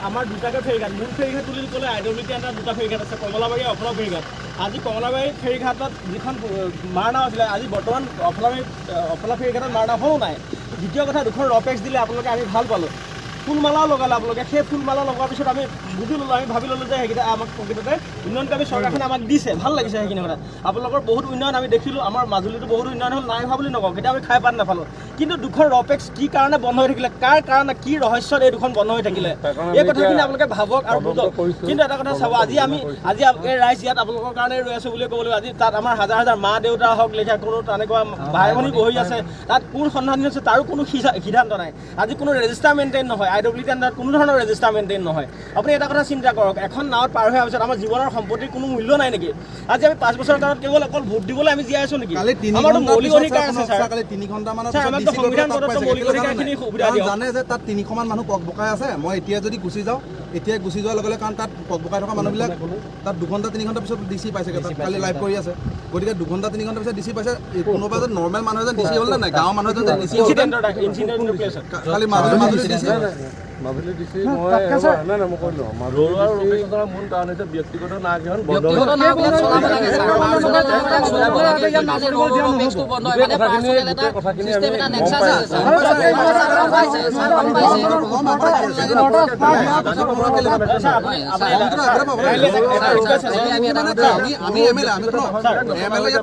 আমাৰ দুটাকে ফেৰীঘাট মূল ফেৰীঘাট বুলি ক'লে আইডব্লিউটি আণ্ডাৰ দুটা ফেৰীঘাট আছে কমলাবাৰী অফলা ফেৰীঘাট আজি কমলাবাৰী ফেৰীঘাটত যিখন মাৰনাও আছিলে আজি বৰ্তমান অফলা ফেৰীঘাটত মাৰনাও হোৱাও নাই দ্বিতীয় কথা দুখন ৰপেক্স দিলে আপোনালোকে আমি ভাল পালোঁ ফুলমালাও লগালে আপোনালোকে সেই ফুলমালা লগোৱাৰ পিছত আমি বুজি ল'লোঁ আমি ভাবি ল'লোঁ যে সেইকেইটা আমাক প্ৰকৃততে উন্নয়নকামী চৰকাৰখনে আমাক দিছে ভাল লাগিছে সেইখিনি কথা আপোনালোকৰ বহুত উন্নয়ন আমি দেখিলোঁ আমাৰ মাজুলীতো বহুত উন্নয়ন হ'ল নাই হোৱা বুলি নকওঁ কেতিয়া আমি খাই পাত নাপালোঁ কিন্তু দুখন ৰপেক্স কি কাৰণে বন্ধ হৈ থাকিলে কাৰ কাৰণে কি ৰহস্যত এই দুখন বন্ধ হৈ থাকিলে এই কথাখিনি আপোনালোকে ভাবক আৰু বুজক কিন্তু এটা কথা চাব আজি এই ৰাইজ ইয়াত আপোনালোকৰ কাৰণে ৰৈ আছোঁ বুলি ক'ব লাগিব আজি তাত আমাৰ হাজাৰ হাজাৰ মা দেউতা হওক লেখীয়া কোনো তেনেকুৱা ভাই ভনী বহি আছে তাত কোন সন্ধানী আছে তাৰো কোনো সিদ্ধান্ত নাই আজি কোনো ৰেজিষ্টাৰ মেইনটেইন নহয় আইডব্লিউটি আণ্ডাৰত কোনো ধৰণৰ ৰেজিষ্টাৰ মেইনটেইন নহয় আপুনি এটা কথা চিন্তা কৰক এখন নাৱত পাৰ হোৱাৰ পিছত আমাৰ জীৱনৰ সম্পত্তিৰ কোনো মূল্য নাই নেকি আজি আমি 5 বছৰৰ কাৰণত কেৱল অকল ভোট দিবলৈ আমি জীয়াই আছোঁ নেকি আমাৰতো মৌলিক অধিকাৰ আছে ছাৰ কালি 3 ঘণ্টামানৰ পিছত সংবিধান পদত মৌলিক অধিকাৰখিনি সুবিধা দিয়ক জানে যে তাত 300 মান মানুহ পকবকাই আছে মই এতিয়া যদি গুচি যাওঁ এতিয়া গুচি যোৱাৰ লগে লগে কাৰণ তাত পকবকাই থকা মানুহবিলাক তাত 2 ঘণ্টা 3 ঘণ্টা পিছত ডিচি পাইছে তাত কালি লাইভ কৰি আছে গতিকে 2 ঘণ্টা 3 ঘণ্টা পিছত ডিচি পাইছে কোনোবা যে নৰ্মেল মানুহ এজন ডিচি হ'ল নাই গাঁৱৰ মানুহ এজন ডিচি হ'ল কালি মাজুলী ডিচি মাজুলী ডিচি মই নাই মই কৈলোঁ মাজুলী আৰু ৰূপেশৰ মূল কাৰণ হৈছে ব্যক্তিগত নাগৰিক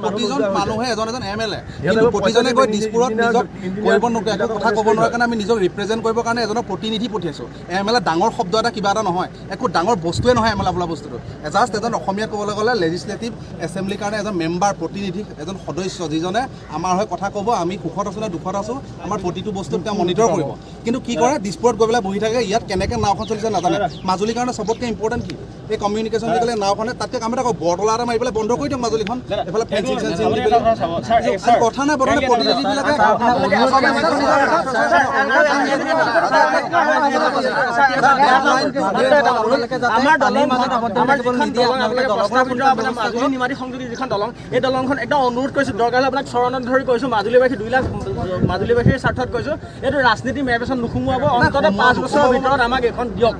প্ৰতিজন মানুহে এজন এজন MLA কিন্তু প্ৰতিজনে গৈ দিছপুৰত নিজক কৰিব নোকোৱা কথা ক'ব নোৱাৰা কাৰণে আমি নিজক ৰিপ্ৰেজেণ্ট কৰিবৰ কাৰণে এজনৰ প্ৰতিনিধি পঠিয়াইছোঁ MLA ডাঙৰ শব্দ এটা কিবা এটা নহয় একো ডাঙৰ বস্তুৱে নহয় MLA বোলা বস্তুটো জাষ্ট এজন অসমীয়াত ক'বলৈ গ'লে লেজিছলেটিভ এছেম্বলিৰ কাৰণে এজন মেম্বাৰ প্ৰতিনিধি এজন সদস্য যিজনে আমাৰ হৈ কথা ক'ব আমি সুখত আছোঁ নে দুখত আছোঁ আমাৰ প্ৰতিটো বস্তুত তেওঁ মনিটৰ কৰিব কিন্তু কি কৰে দিছপুৰত গৈ পেলাই বহি থাকে ইয়াত কেনেকৈ নাওখন চলিছে নাজানে মাজুলীৰ কাৰণে চবতকৈ ইম্পৰ্টেণ্ট কি এই কমিউনিকেশ্যন দি পেলাই নাওখনে তাতকৈ কাম এটা বৰতলা এটা মাৰি পেলাই বন্ধ কৰি দিয়ক মাজুলীখন এইফালে ফেঞ্চিং চেঞ্চিং দি পেলাই কথা নাই বৰ্তমানে প্ৰতিনিধিবিলাকে নিমাতী সংযোগী যিখন দলং এই দলংখন একদম অনুৰোধ কৰিছোঁ দৰকাৰ হ'লে আপোনাক চৰণত ধৰি কৈছোঁ মাজুলীবাসী 2 লাখ মাজুলীবাসীৰ স্বাৰ্থত কৈছোঁ এইটো ৰাজনীতি মেৰ পেছত নোসোমোৱাব অন্ততঃ 5 বছৰৰ ভিতৰত আমাক এখন দিয়ক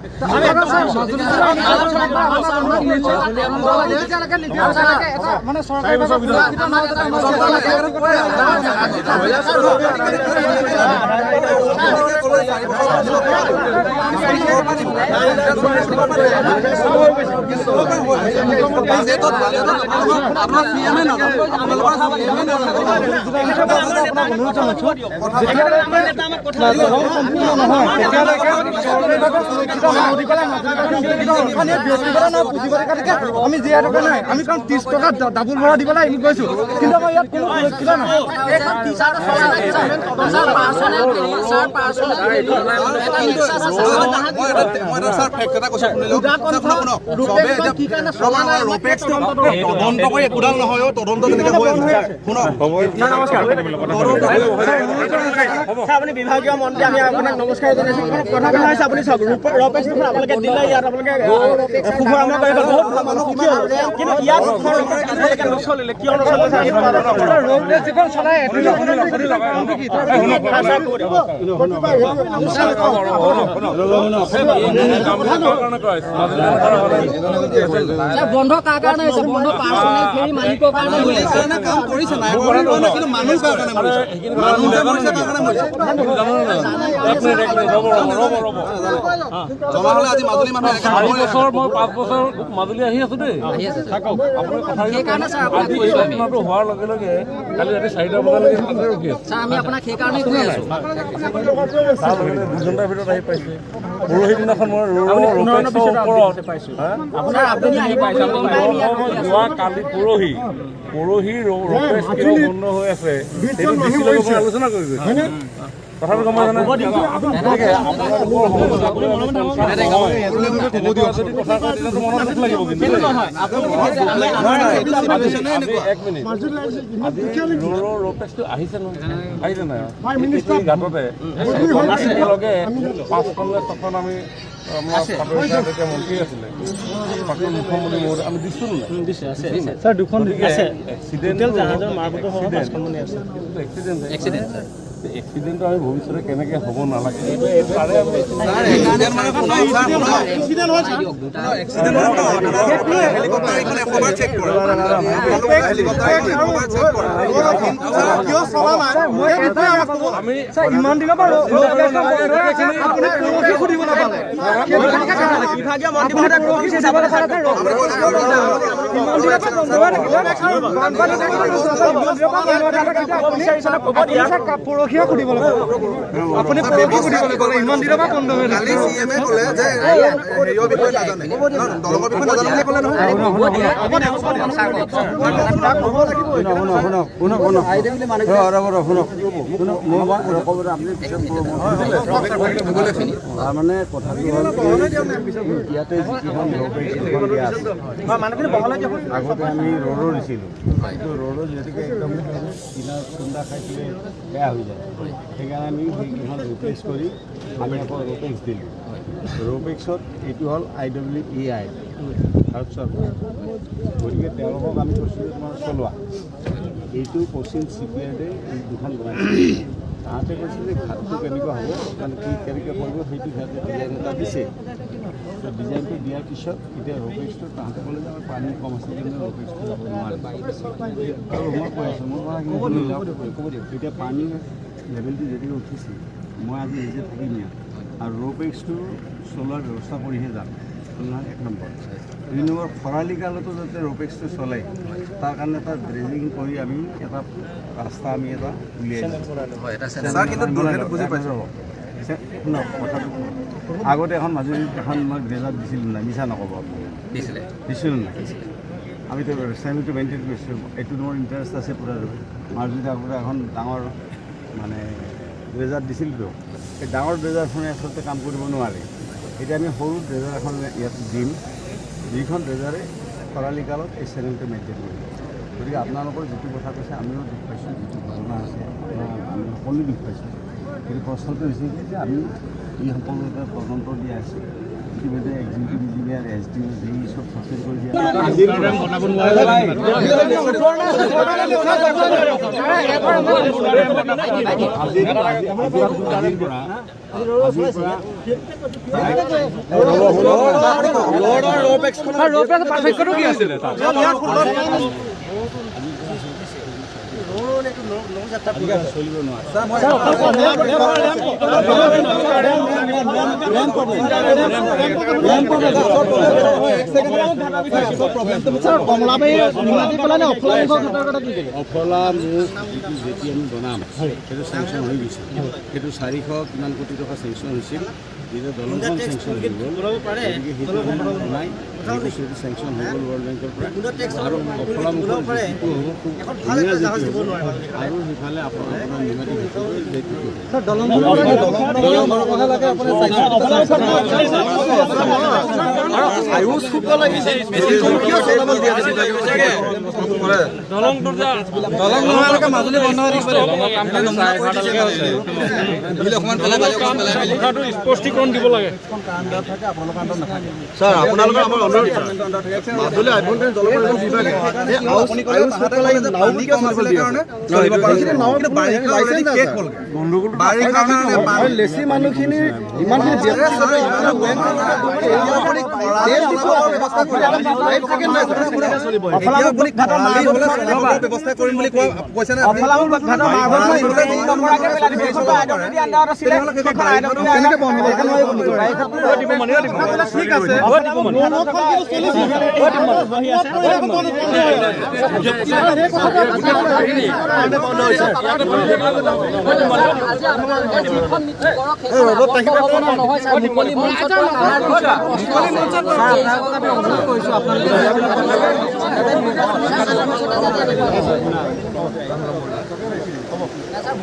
আমি জীয়াই থকা নাই আমি কাৰণ 30 টকা ডাবুল ভাড়া দিবলৈ আমি গৈছোঁ কিন্তু আমাৰ ইয়াত কোনো সুৰক্ষিত নহয় আপুনি বিভাগীয় মন্ত্ৰী আমি আপোনাক নমস্কাৰ জনাইছোঁ কথা হৈছে আপুনি চাওক ৰপেক্স আপোনালোকে দিলে ইয়াত আপোনালোকে শুভাৰম্ভ কৰিব কিন্তু ইয়াত নচলিলে কিয় নচলিলে যিখন চলাই বন্ধ কাৰ কাৰণে হৈছে বন্ধ পাৰ্চনেল ফেৰী মালিকৰ কাৰণে কাম কৰিছে নাই কিন্তু মানুহ কাৰ কাৰণে মৰিছে জমা হ'লে আজি মাজুলী মানুহ 4 বছৰ মই 5 বছৰ মাজুলী আহি আছোঁ দেই থাকক আপুনি কথা ঘটনাটো হোৱাৰ লগে লগে কালি ৰাতি 4টা বজালৈকে ৰখি আছোঁ ছাৰ আমি আপোনাক সেইকাৰণে কৈ আছোঁ 2 ঘণ্টাৰ ভিতৰত আহি পাইছে পৰহি দিনাখন মই ওপৰত পাইছোঁ যোৱা কালি পৰহি ৰপেক্স কিয় বন্ধ হৈ আছে সেইটো আলোচনা কৰি গৈছে কথাটো গম পাইছেনে? গতিকে যদি কথা কয় তেতিয়াতো মনত দুখ লাগিব কিন্তু দেই। এক মিনিট আজি ৰোপেক্সটো আহিছে নহয়, আহিছে নাই ঘাটতে একেলগে 5খন নে 6খন আমি আমাৰ তেতিয়া মন্ত্ৰী আছিলে প্ৰাক্তন মুখ্যমন্ত্ৰী মহোদয় আমি দিছোঁ স্যাৰ দুখন আছে এক্সিডেণ্টটো আমি ভৱিষ্যতে কেনেকৈ হ'ব নালাগে তাৰে আমি ইমান দিনৰ পৰা সুধিব নাপালে পৰহিয়ে সুধিব লাগে আপুনি পৰহি সুধিব লাগে ইমান দিনৰ পৰা বন্ধ হৈ থাকে মানে কথাটো হ'ল ইয়াতে যিকেইখন আগতে আমি ৰ'দৰ দিছিলোঁ কিন্তু ৰ'দৰ যিহেতুকে একদম কিনাৰ খুন্দা খাইছিলে বেয়া হৈ যায় সেইকাৰণে আমি সেইকেইখন ৰিপ্লেচ কৰি আমি আকৌ ৰোপেক্স দিলোঁ ৰোপেক্সত এইটো হ'ল IWEI ভাৰত চৰকাৰ গতিকে তেওঁলোকক আমি কৈছিলোঁ তোমাৰ চলোৱা এইটো পশ্চিম CPRDে এই দুখন বনাইছিল তাহাঁতে কৈছিল যে ঘাটটো কেনেকুৱা হ'ব মানে কি কেনেকৈ কৰিব সেইটো সিহঁতে ডিজাইন এটা দিছে ডিজাইনটো দিয়াৰ পিছত এতিয়া ৰোপেক্সটো তাহাঁতে ক'লে যে আমাৰ পানী কম আছে কিন্তু ৰোপেক্সটো যাব নোৱাৰে আৰু মই কৈ আছোঁ মোৰ কথা এতিয়া পানীৰ লেভেলটো যেতিয়াকৈ উঠিছে মই আজি নিজে থাকিম ইয়াত আৰু ৰোপেক্সটো চলোৱাৰ ব্যৱস্থা কৰিহে যাম এক নম্বৰ 2 নম্বৰ খৰালি কালতো যাতে ৰোপেক্সটো চলে তাৰ কাৰণে এটা ড্ৰেজিং কৰি আমি এটা ৰাস্তা আমি এটা উলিয়াই আগতে এখন মাজুলীত এখন মই গ্ৰেজাত দিছিলোঁ নাই মিছা নক'ব দিছিলোঁ নাই আমিতো চেমিটো মেইনটেইন কৰিছিলোঁ এইটো মোৰ ইণ্টাৰেষ্ট আছে পূৰা মাজুলীত আগতে এখন ডাঙৰ মানে ড্ৰেজাৰ দিছিলতো এই ডাঙৰ ড্ৰেজাৰখনে আচলতে কাম কৰিব নোৱাৰে এতিয়া আমি সৰু ড্ৰেজাৰ এখন ইয়াত দিম যিখন ড্ৰেজাৰে খৰালি কালত এই চেনেলটো মেইনটেইন কৰিব গতিকে আপোনালোকৰ যিটো কথা কৈছে আমিও দুখ পাইছোঁ যিটো ঘটনা আছে আমি সকলোৱে দুখ পাইছোঁ কিন্তু প্ৰশ্নটো হৈছে যে আমি এই সকলো এটা তদন্ত দিয়া আছে ইতিমধ্যে এক্সিকিউটিভ ইঞ্জিনিয়াৰ SDO যি চব চাকৰি কৰি দিয়া পাৰ্থক্যটো কি আছিলে চলিব অফলা মুখ যেতিয়া আমি বনাম সেইটো চেংচন হৈ গৈছে সেইটো 400 কিমান কোটি টকা চেংচন হৈছিল যেতিয়া দলংখন চেংচন হৈ গ'ল গতিকে সেইটো বনাই সেইটো চেংচন হৈ গ'ল ৱৰ্ল্ড বেংকৰ পৰা আৰু অফলা মুখৰ যিটো হ'ব খুব ধুনীয়া যিটো আৰু সিফালে আপোনাৰ নিমাতী স্পষ্টীকৰণ দিব লাগে স্যাৰ আপোনালোকৰ আমাৰ অনুৰোধ মাজুলী আভ্যন্তৰীণ জলপৰিবহণ বিভাগে লেচি মানুহখিনিৰ ইমানখিনি ব্যৱস্থা কৰিম বুলি কৈছে নে ঠিক আছে নহয় ছাৰ